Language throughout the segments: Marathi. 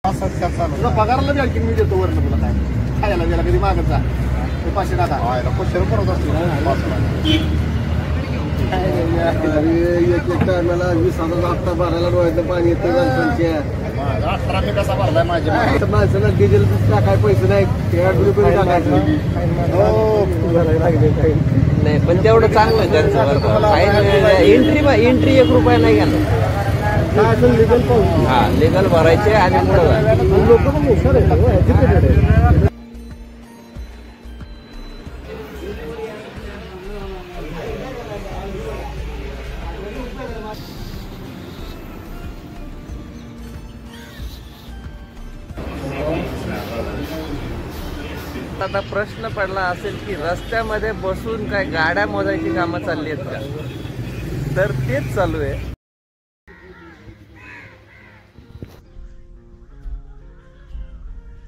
तुला पगाराला बी आणखी मी देतो वरनं तुला काय खायला गेला कधी मागत जा ते 500 टाका क्वेश्चन करत असतो एक टायमाला 20,000 हप्ता भरायला डोळ्याचं पाणी येतं माणसांच्या 18 मी कसा भरलाय माझ्या माणसाला डिझेल टाकाय पैसे नाही टाकायचं नाही पण तेवढं चांगलं त्यांचं एंट्री 1 रुपया नाही घेणार लिगल पाहून हा लिगल भरायचे आणि पुढे लोक पण हुशार आहेत आता प्रश्न पडला असेल की रस्त्यामध्ये बसून काय गाड्या मोजायची कामं चालली आहेत का, तर तेच चालू आहे.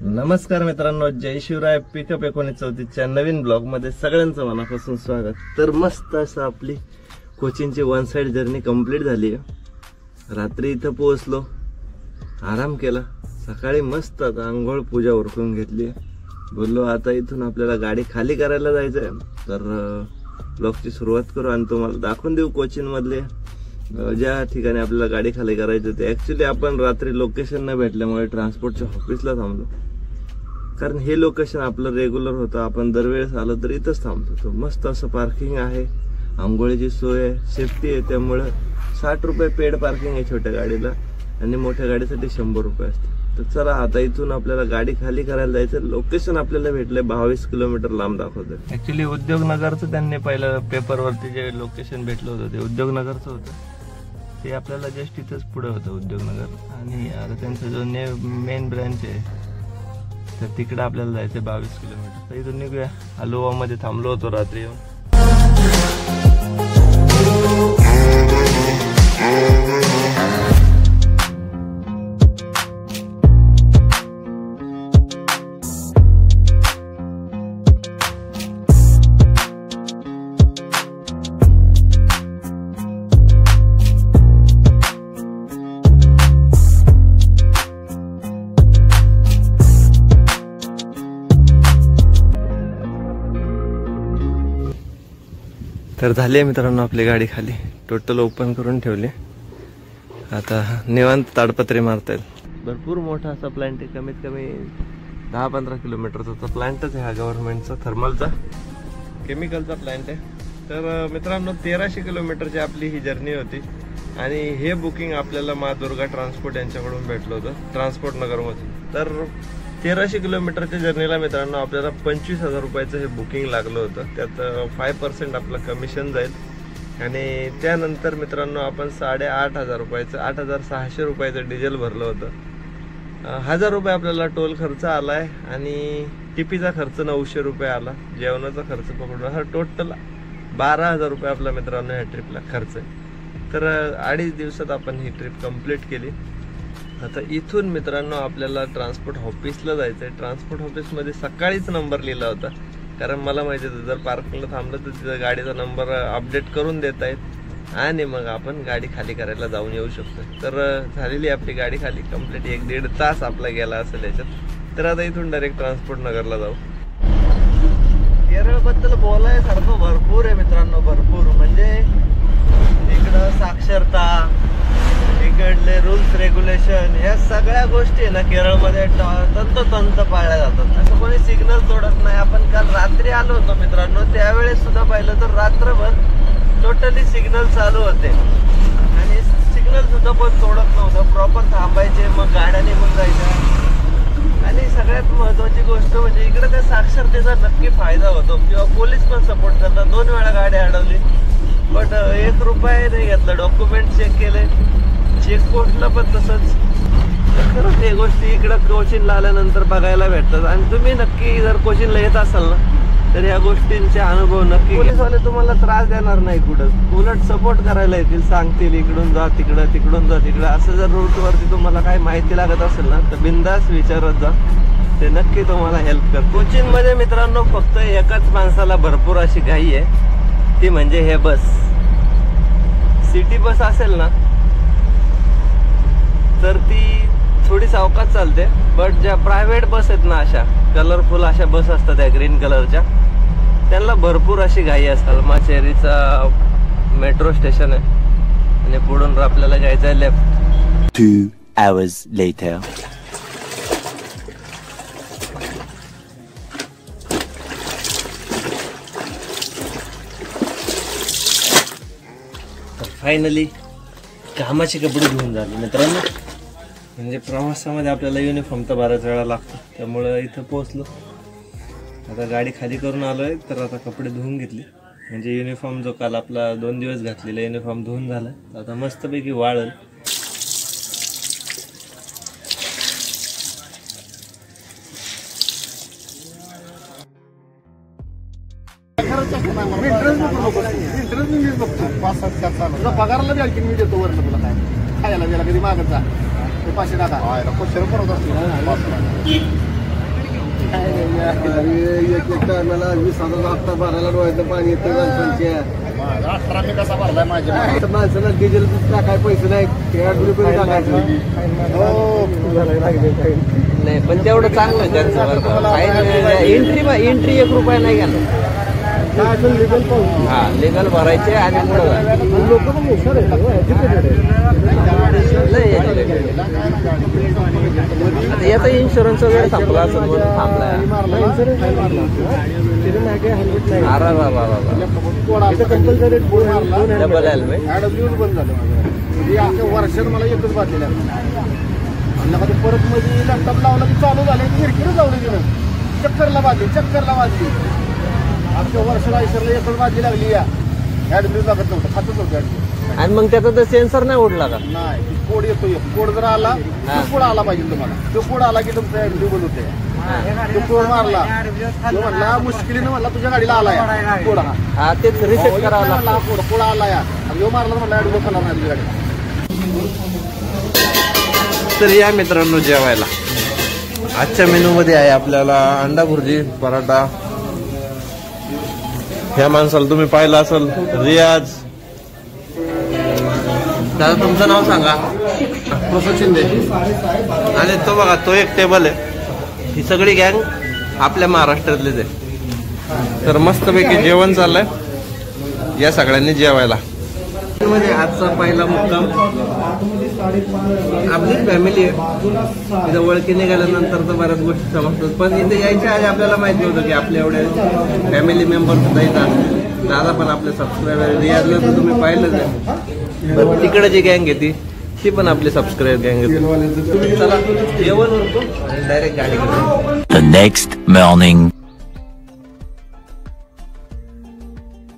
नमस्कार मित्रांनो, जय शिवराय. पिकअप 1934च्या नवीन ब्लॉग मध्ये सगळ्यांचं मनापासून स्वागत. तर मस्त असं आपली कोचिंगची 1 साइड जर्नी कंप्लीट झाली आहे. रात्री इथं पोहोचलो, आराम केला. सकाळी मस्त आता आंघोळ पूजा उरकून घेतली. बोललो आता इथून आपल्याला गाडी खाली करायला जायचंय. तर ब्लॉगची सुरुवात करू आणि तुम्हाला दाखवून देऊ कोचिंग मधले ज्या ठिकाणी आपल्याला गाडी खाली करायची होती. ऍक्च्युली आपण रात्री लोकेशन न भेटल्यामुळे ट्रान्सपोर्टच्या ऑफिसला थांबलो, कारण हे लोकेशन आपलं रेग्युलर होतं. आपण दरवेळेस आलो तर इथंच थांबतो. तो मस्त असं पार्किंग आहे, आंघोळीची सोय आहे, सेफ्टी आहे. त्यामुळे 60 रुपये पेड पार्किंग आहे छोट्या गाडीला आणि मोठ्या गाडीसाठी 100 रुपये असते. तर चला आता इथून आपल्याला गाडी खाली करायला जायचं. लोकेशन आपल्याला भेटलंय 22 किलोमीटर लांब दाखवतंय. ऍक्च्युली उद्योगनगरचं त्यांनी पहिलं पेपरवरती जे लोकेशन भेटलं होतं ते उद्योगनगरचं होतं. ते आपल्याला जस्ट इथंच पुढे होतं उद्योगनगर. आणि आता त्यांचा जो मेन ब्रँच आहे तर तिकडे आपल्याला जायचं 22 किलोमीटर. तर इथून निघूया. अलोवा मध्ये थांबलो होतो रात्री येऊन. तर झाली मित्रांनो आपली गाडी खाली. टोटल ओपन करून ठेवली. आता निवांत ताडपत्री मारता येईल. भरपूर मोठा असा प्लांट आहे. कमीत कमी 10-15 किलोमीटरचा प्लांटच आहे हा गव्हर्नमेंटचा थर्मलचा केमिकलचा प्लांट आहे. तर मित्रांनो 1300 किलोमीटरची आपली ही जर्नी होती आणि हे बुकिंग आपल्याला मा दुर्गा ट्रान्सपोर्ट यांच्याकडून भेटलं होतं ट्रान्सपोर्ट नगरमधून. तर 1300 किलोमीटरच्या जर्नीला मित्रांनो आपल्याला 25,000 रुपयाचं हे बुकिंग लागलं होतं. त्यात 5% आपलं कमिशन जाईल आणि त्यानंतर मित्रांनो आपण 8,500 रुपयाचं 8,600 रुपयाचं डिझेल भरलं होतं. 1000 रुपये आपल्याला टोल खर्च आलाय आणि टिपीचा खर्च 900 रुपये आला. जेवणाचा खर्च पकडून हा टोटल 12,000 रुपये आपला मित्रांनो ह्या ट्रिपला खर्च आहे. तर 2.5 दिवसात आपण ही ट्रिप कंप्लीट केली. आता इथून मित्रांनो आपल्याला ट्रान्सपोर्ट ऑफिसला जायचंय. ट्रान्सपोर्ट ऑफिसमध्ये सकाळीच नंबर लिहिला होता, कारण मला माहिती होतं जर पार्किंगला थांबलं तर तिथं गाडीचा नंबर अपडेट करून देत आहेत आणि मग आपण गाडी खाली करायला जाऊन येऊ शकतो. तर झालेली आपली गाडी खाली कंप्लीट. 1-1.5 तास आपला गेला असेल याच्यात. तर आता इथून डायरेक्ट ट्रान्सपोर्ट नगरला जाऊ. केरळबद्दल बोलायसारखं भरपूर आहे मित्रांनो, भरपूर. म्हणजे इकडं साक्षरता, इकडले रूल्स रेग्युलेशन, ह्या सगळ्या गोष्टी आहे ना केरळमध्ये तंतोतंत पाळल्या जातात. असं कोणी सिग्नल तोडत नाही. आपण काल रात्री आलो होतो मित्रांनो, त्यावेळेस सुद्धा पाहिलं तर रात्रभर टोटली सिग्नल चालू होते आणि सिग्नल सुद्धा कोण तोडत नव्हतं. प्रॉपर थांबायचे, मग गाड्या निघून जायच्या. आणि सगळ्यात महत्वाची गोष्ट म्हणजे इकडे त्या साक्षरतेचा नक्की फायदा होतो किंवा पोलीस पण सपोर्ट करतात. 2 वेळा गाडी अडवली बट 1 रुपया नाही घेतला. डॉक्युमेंट चेक केले, चेकपोस्टला पण तसंच. खरंच हे गोष्टी इकडं कोचिनला आल्यानंतर बघायला भेटतात. आणि तुम्ही नक्की जर कोचिनला येत असाल ना तर ह्या गोष्टींचे अनुभव नक्की. पोलीसवाले तुम्हाला त्रास देणार नाही कुठं, उलट सपोर्ट करायला येतील, सांगतील इकडून जा तिकडं, तिकडून जा तिकडं. असं जर रूटवरती तुम्हाला काही माहिती लागत असेल ना तर बिंदास विचारत जा, ते नक्की तुम्हाला हेल्प करतात. कोचिनमध्ये मित्रांनो फक्त एकाच माणसाला भरपूर अशी घाई आहे, ती म्हणजे हे बस. सिटी बस असेल ना तर ती थोडी सावकाश चालते, बट ज्या प्रायव्हेट बस आहेत ना, अशा कलरफुल अशा बस असतात त्या ग्रीन कलरच्या, त्यांना भरपूर अशी घाई असतात. माचेरीचा मेट्रो स्टेशन आहे आणि पुढून आपल्याला जायचं आहे लेफ्ट. 2 hours later. फायनली कामाचे कपडे घेऊन झाले मित्रांनो. म्हणजे प्रवासामध्ये आपल्याला युनिफॉर्म तर बऱ्याच वेळा लागतो, त्यामुळं इथं पोहोचलो. आता गाडी खाली करून आलोय, तर आता कपडे धुवून घेतले. म्हणजे युनिफॉर्म जो काल आपला 2 दिवस घातलेला युनिफॉर्म धुवून झाला, आता मस्तपैकी वाळल. पगाराला बी आणखी मी देतो वरनं तुला काय खायला गेला कधी मागत जा ते 500 टाका एक टायमाला 20,000 हप्ता भरायला डोळ्याचं पाणी येतं माणसांच्या. 18 मी कसा भरलाय माझ्या माणसाला डिझेल टाकाय पैसे नाही, टाकायचं नाही. पण तेवढं चांगलं आहे त्यांचं. एंट्री 1 रुपया नाही घ्या. हा, लिगल भरायचे आणि लोक पण हुशार याचा इन्शुरन्स वगैरे संपला असेल, थांबलाय. डबल हेल्मेट बंद झालं म्हणजे वर्षात मला एकच बाजलेला परत मध्ये लॅपटॉप लावला की चालू झाले खिडकीनं जाऊन गेलं चक्करला वाजली आमच्या वर्षाला आयसरला एकच बाजी लागली या ऍडमिट लागत नव्हतं, खातच नव्हतं ऍडमिट. आणि मग त्याचा तर सेन्सर नाही उडला का? नाही, कोड येतो. कोड जर आला तो कोड आला पाहिजे तुम्हाला. तो कोड आला की तुमचं ऍडमिट बंद होते. तो कोड मारला तो म्हणला मुश्किलीनं म्हणला तुझ्या गाडीला आला या कोड. हा, तेच रिसेट करावा लागला. कोड आला या यो मारला म्हणला ऍडमिट करणार नाही तुझ्या गाडीला. तर या मित्रांनो जेवायला. आजच्या मेनू मध्ये आहे आपल्याला अंडा भुर्जी, पराठा. ह्या माणसाला तुम्ही पाहिलं असेल, रियाज. दादा तुमचं नाव सांगा. प्रसाद शिंदे. आणि तो बघा, तो एक टेबल आहे. ही सगळी गँग आपल्या महाराष्ट्रातलीच आहे. तर मस्तपैकी जेवण चाललंय, या सगळ्यांनी जेवायला. मध्ये आजचा पहिला मुक्काम आपलीच फॅमिली आहे. इथं ओळखी निघाल्यानंतर तर बऱ्याच गोष्टी समजतात, पण इथे यायच्या आधी आपल्याला माहित नव्हतं की आपल्या एवढे फॅमिली मेंबर सुद्धा इथं. दादा पण आपले सबस्क्रायबर. रियाजला तर तुम्ही पाहिलंच आहे. पण तिकडे जी गँग आहे ती पण आपली सबस्क्राईबर गँग आहे. चला जेवण होतो आणि डायरेक्ट गाडी घेतो. The next morning.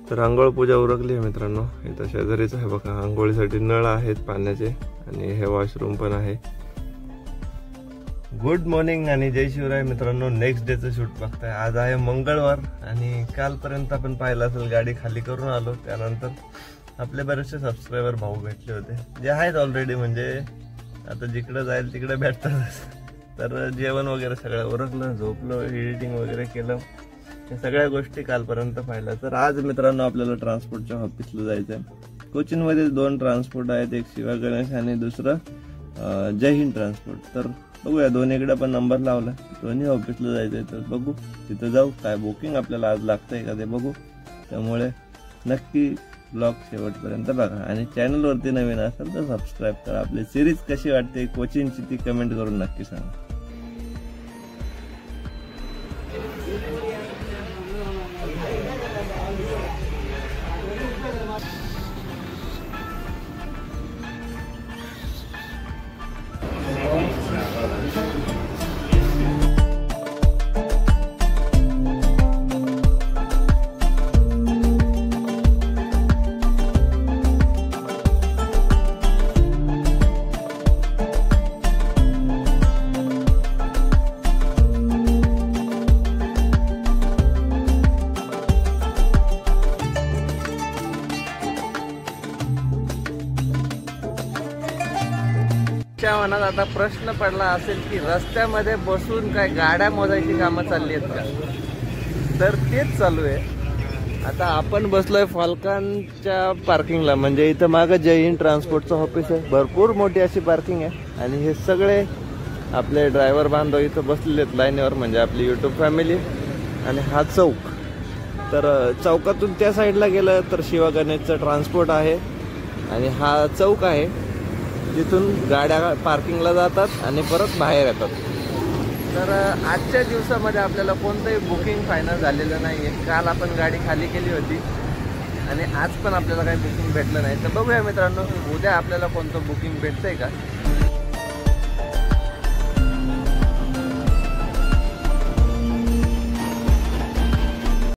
तर आंघोळ पूजा उरकली आहे मित्रांनो. इथं शेजारीच आहे बघा, आंघोळीसाठी नळ आहेत पाण्याचे आणि हे वॉशरूम पण आहे. गुड मॉर्निंग आणि जय शिवराय मित्रांनो. नेक्स्ट डेचं शूट बघताय. आज आहे मंगळवार आणि कालपर्यंत आपण पाहिलं असेल गाडी खाली करून आलो. त्यानंतर आपले बरेचसे सबस्क्रायबर भाऊ भेटले होते, जे आहेत ऑलरेडी. म्हणजे आता जिकडे जाईल तिकडे भेटतात. तर जेवण वगैरे सगळं उरकलं, झोपलो, एडिटिंग वगैरे केलं. या सगळ्या गोष्टी कालपर्यंत पाहिल्या. तर आज मित्रांनो आपल्याला ट्रान्सपोर्टच्या ऑफिसला जायचं आहे. कोचीनमध्ये 2 ट्रान्सपोर्ट आहेत, एक शिवा गणेश आणि दुसरं जय हिंद ट्रान्सपोर्ट. तर बघूया, दोन्हीकडे पण नंबर लावला. दोन्ही ऑफिसला जायचंय, तर बघू तिथं जाऊ. काय बुकिंग आपल्याला आज लागतंय का ते बघू. त्यामुळे नक्की ब्लॉग शेवटपर्यंत बघा आणि चॅनलवरती नवीन असेल तर सबस्क्राईब करा. आपली सिरीज कशी वाटते कोचिनची ती कमेंट करून नक्की सांगा. मनात आता प्रश्न पडला असेल की रस्त्यामध्ये बसून काय गाड्या मोजायची कामं चालली आहेत का? तर तेच चालू आहे. आता आपण बसलोय फाल्कनच्या पार्किंगला. म्हणजे इथं मागं जय हिंद ट्रान्सपोर्टचं ऑफिस आहे. भरपूर मोठी अशी पार्किंग आहे आणि हे सगळे आपले ड्रायव्हर बांधव इथं बसलेले आहेत लाईनीवर, म्हणजे आपली यूट्यूब फॅमिली. आणि हा चौक, तर चौकातून त्या साईडला गेलं तर शिवा गणेशचं ट्रान्सपोर्ट आहे. आणि हा चौक आहे जिथून गाड्या पार्किंगला जातात आणि परत बाहेर येतात. तर आजच्या दिवसामध्ये आपल्याला कोणतंही बुकिंग फायनल झालेलं नाही आहे. काल आपण गाडी खाली केली होती आणि आज पण आपल्याला काही बुकिंग भेटलं नाही. तर बघूया मित्रांनो, उद्या आपल्याला कोणतं बुकिंग भेटतंय का